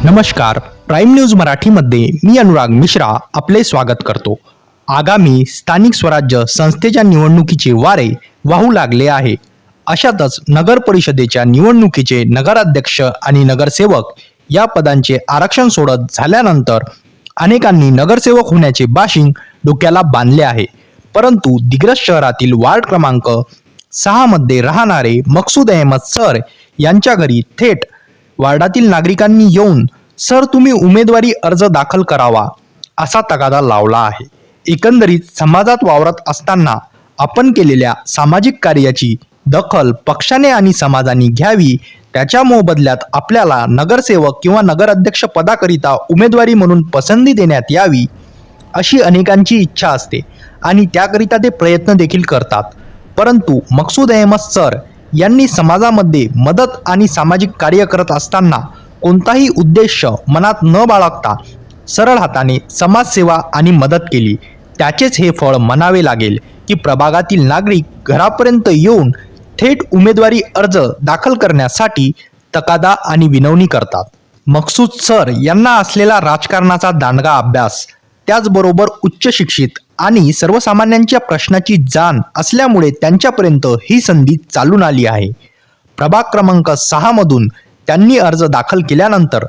नमस्कार, prime news मराठीमध्ये मी अनुराग मिश्रा आपले स्वागत करतो। आगामी स्थानिक स्वराज्य संस्थेच्या निवडणुकीचे वारे वाहू लागले आहे। अशातच नगर परिषदेच्या निवडणुकीचे नगराध्यक्ष आणि नगरसेवक या पदांचे आरक्षण सोडत झाल्यानंतर अनेकांनी नगरसेवक होण्याचे बाशिंग डोक्याला बांधले आहे। परंतु दिग्रस शहरातील वार्ड क्रमांक 6 मध्ये राहणारे मकसूद अहमद सर यांच्या घरी थेट वार्डातील नागरिकांनी येऊन सर तुम्ही उमेदवारी अर्ज दाखल करावा असा तगादा लावला आहे। एकंदरीत समाजात वावरत असताना आपण केलेल्या सामाजिक कार्याची दखल पक्षाने आणि समाजाने घ्यावी, त्याच्या मोबदल्यात आपल्याला नगरसेवक किंवा नगराध्यक्ष पदाकरिता उमेदवारी म्हणून पसंती देण्यात यावी अशी अनेकांची इच्छा असते आणि त्याकरिता ते प्रयत्न देखील करतात। परंतु मकसूद अहमद सर यांनी समाजामध्ये मदत आणि सामाजिक कार्य करत असताना कोणताही उद्देश मनात न बाळगता सरळ हाताने समाजसेवा आणि मदत केली। त्याचेच हे फळ म्हणावे लागेल की प्रभागातील नागरिक घरापर्यंत येऊन थेट उमेदवारी अर्ज दाखल करण्यासाठी तकादा आणि विनवणी करतात। मकसूद सर यांना असलेला राजकारणाचा दांडगा अभ्यास, त्याचबरोबर उच्च शिक्षित आणि सर्वसामान्यांच्या प्रश्नाची जाण असल्यामुळे त्यांच्यापर्यंत ही संधी चालून आली आहे। प्रभाग क्रमांक 6 मधून त्यांनी अर्ज दाखल केल्यानंतर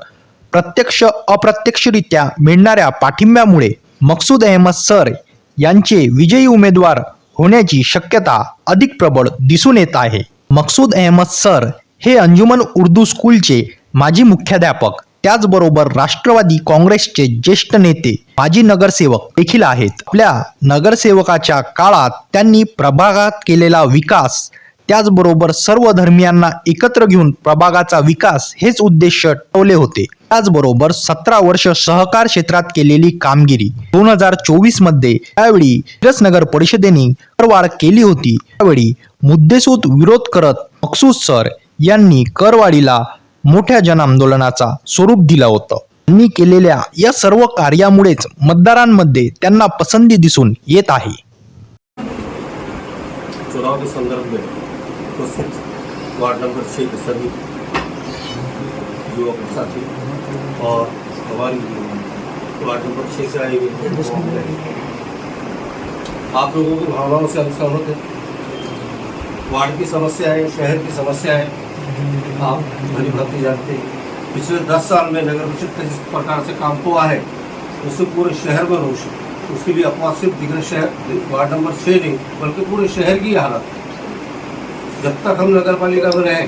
प्रत्यक्ष अप्रत्यक्षरित्या मिळणाऱ्या पाठिंब्यामुळे मकसूद अहमद सर यांचे विजयी उमेदवार होण्याची शक्यता अधिक प्रबळ दिसून येत आहे। मकसूद अहमद सर हे अंजुमन उर्दू स्कूलचे माजी मुख्याध्यापक, त्याचबरोबर राष्ट्रवादी काँग्रेसचे ज्येष्ठ नेते, माजी नगरसेवक देखील आहेत। आपल्या नगरसेवकाच्या काळात त्यांनी प्रभागात केलेला विकास, त्याचबरोबर सर्व धर्मियांना एकत्र घेऊन प्रभागाचा विकास हेच उद्देश ठेवले होते। त्याचबरोबर 17 वर्ष सहकार क्षेत्रात केलेली कामगिरी 2024 मध्ये त्यावेळी दिग्रस नगर परिषदेने करवाढ केली होती। त्यावेळी मुद्देसूद विरोध करत मकसूद सर यांनी करवाढीला मोठ्या जनांदोलनाचा स्वरूप दिलं होतं। त्यांनी केलेल्या या सर्व कार्यामुळेच मतदारांमध्ये त्यांना पसंती दिसून येत आहे। चुनाव के संदर्भ में वार्ड नंबर 6 के सभी युवक साथी और हमारी वार्ड नंबर 6 से आए हुए आप लोगों की भावनाओं से हम सहमत हैं। वार्ड की समस्या है, शहर की समस्या है, आप भली भांति जानते हैं। पिछले 10 साल में नगर परिषद का जिस प्रकार से काम हुआ है उससे पूरे शहर में रोष है। उसके लिए अपवाद सिर्फ दिग्रस शहर वार्ड नंबर 6 नहीं बल्कि पूरे शहर की हालत है। जब तक हम नगर पालिका में रहे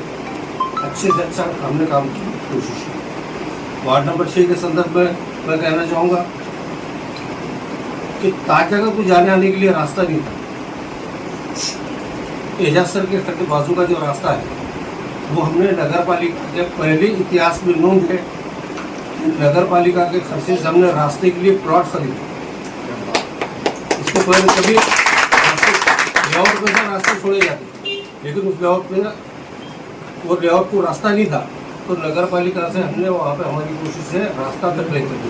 अच्छे से अच्छा हमने काम की कोशिश की। वार्ड नंबर 6 के संदर्भ में मैं कहना चाहूँगा कि ताजगढ़ को जाने आने के लिए रास्ता नहीं था। एजाज सर के खड्डे बाजू का जो रास्ता है वो हमने नगर पालिका के पहले इतिहास में नोंद है। नगर पालिका के खर्चे से हमने रास्ते के लिए प्लॉट खरीदे। इसके पहले कभी लेआउट में से रास्ते छोड़े जाते, लेकिन उस लेआउट में वो लेआउट को रास्ता नहीं था, तो नगर पालिका से हमने वहाँ पे हमारी कोशिश है रास्ता तक लेकर दी,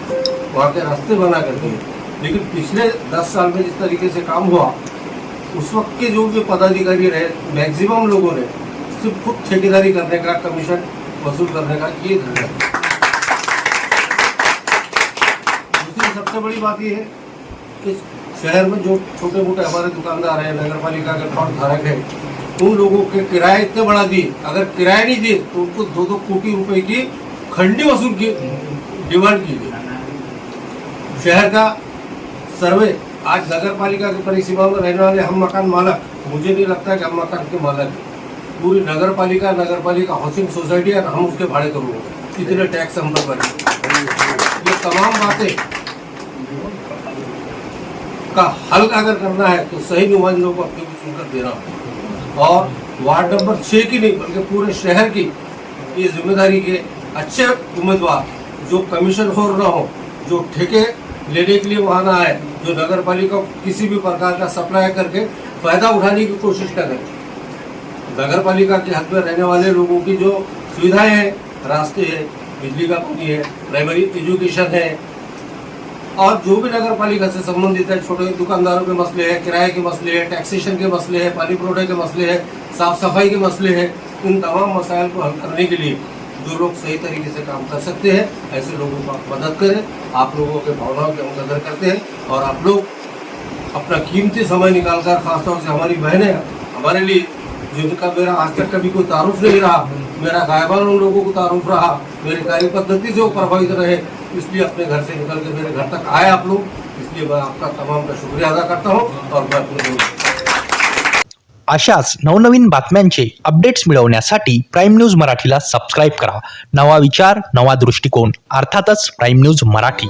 वहाँ के रास्ते बना कर दिए। लेकिन पिछले 10 साल में जिस तरीके से काम हुआ उस वक्त के जो भी पदाधिकारी रहे मैक्सिमम लोगों ने सिर्फ खुद ठेकेदारी करने का, कमीशन वसूल करने का ये धंधा। दूसरी सबसे बड़ी बात ये है कि शहर में जो छोटे मोटे हमारे दुकानदार हैं, नगर पालिका के प्लॉट धारक हैं, उन लोगों के किराए इतने बढ़ा दिए, अगर किराया नहीं दिए तो उनको 2-2 कोटी रुपए की खंडी वसूल की डिमांड की गई। शहर का सर्वे आज नगर पालिका की परिसीमा में रहने वाले हम मकान मालक, मुझे नहीं लगता कि हम मकान के मालक हैं। पूरी नगर पालिका हाउसिंग सोसाइटी और हम उसके भाड़े करोगे, इतने टैक्स हम पर बने। ये तमाम बातें का हल अगर करना है तो सही नुमाइंदों को अपने बीच उनकर देना होगा। और वार्ड नंबर 6 की नहीं बल्कि पूरे शहर की ये जिम्मेदारी के अच्छे उम्मीदवार जो कमीशन खोर न हो, जो ठेके लेने के लिए वहाँ ना आए, जो नगर पालिका किसी भी प्रकार का सप्लाई करके फायदा उठाने की कोशिश करें। नगर पालिका के हद में रहने वाले लोगों की जो सुविधाएं हैं, रास्ते हैं, बिजली का पानी है, प्राइमरी एजुकेशन है, और जो भी नगर पालिका से संबंधित है, छोटे दुकानदारों के मसले हैं, किराए के मसले हैं, टैक्सेशन के मसले हैं, पानी पुरोठे के मसले हैं, साफ सफाई के मसले हैं, इन तमाम मसाइल को हल करने के लिए जो लोग सही तरीके से काम कर सकते हैं ऐसे लोगों को आप मदद करें। आप लोगों के भावनाओं की हम कदर करते हैं और आप लोग अपना कीमती समय निकालकर, खासतौर से हमारी बहनें हमारे लिए, जिनका मेरा आज तक कभी कोई तारुफ नहीं रहा, मेरा गायबान उन लोगों को तारुफ रहा, मेरी कार्य पद्धति से वो प्रभावित रहे, इसलिए अपने घर से निकल के मेरे घर तक आए आप लोग। इसलिए मैं आपका तमाम का शुक्रिया अदा करता हूँ और मैं अपने अशाच नवनवीन बातम्यांचे अपडेट्स मिळवण्यासाठी प्राईम न्यूज मराठीला सबस्क्राईब करा. नवा विचार, नवा दृष्टिकोन, अर्थातच प्राईम न्यूज मराठी.